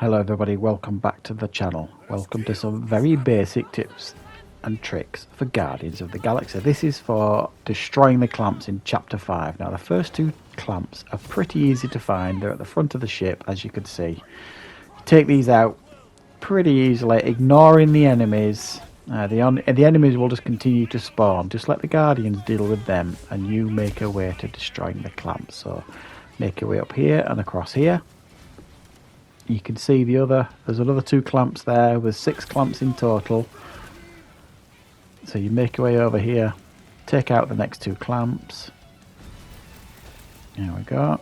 Hello everybody, welcome back to the channel. Welcome to some very basic tips and tricks for Guardians of the Galaxy. This is for destroying the clamps in Chapter 5. Now the first two clamps are pretty easy to find. They're at the front of the ship, as you can see. You take these out pretty easily, ignoring the enemies. The enemies will just continue to spawn. Just let the Guardians deal with them and you make your way to destroying the clamps. So make your way up here and across here. You can see there's another two clamps there with 6 clamps in total. So you make your way over here, take out the next 2 clamps. There we go.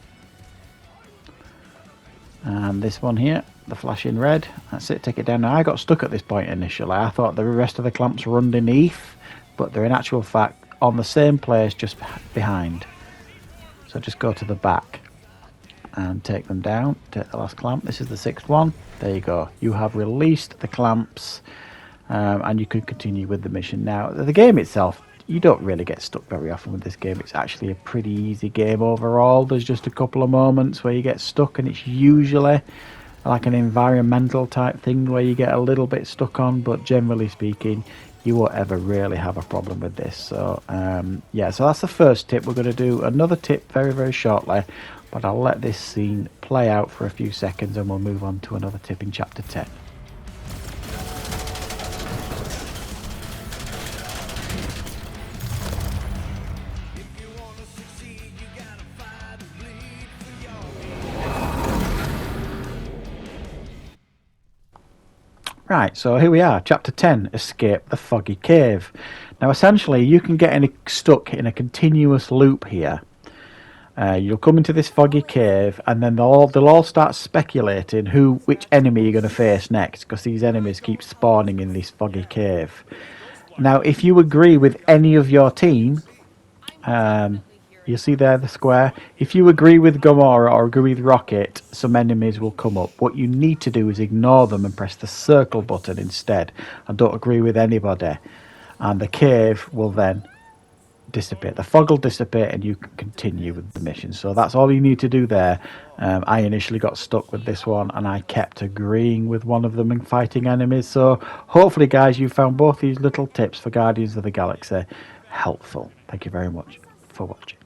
And this one here, the flashing red, that's it, take it down. Now I got stuck at this point initially. I thought the rest of the clamps were underneath, but they're in actual fact on the same place just behind. So just go to the back and take them down. Take the last clamp. This is the 6th one. There you go. You have released the clamps and you can continue with the mission. Now the game itself, you don't really get stuck very often with this game. It's actually a pretty easy game overall. There's just a couple of moments where you get stuck, and it's usually like an environmental type thing where you get a little bit stuck on, but generally speaking you won't ever really have a problem with this. So yeah, so that's the first tip. We're going to do another tip very shortly, but I'll let this scene play out for a few seconds and we'll move on to another tip in Chapter 10. Right, so here we are, Chapter 10, Escape the Foggy Cave. Now essentially you can get stuck in a continuous loop here. You'll come into this foggy cave and then they'll all start speculating which enemy you're going to face next, because these enemies keep spawning in this foggy cave. Now if you agree with any of your team, you see there the square, if you agree with Gamora or agree with Rocket, some enemies will come up. What you need to do is ignore them and press the circle button instead, and don't agree with anybody, and the cave will then dissipate. The fog will dissipate and you can continue with the mission. So that's all you need to do there. I initially got stuck with this one and I kept agreeing with one of them and fighting enemies. So hopefully guys, you found both these little tips for Guardians of the Galaxy helpful. Thank you very much for watching.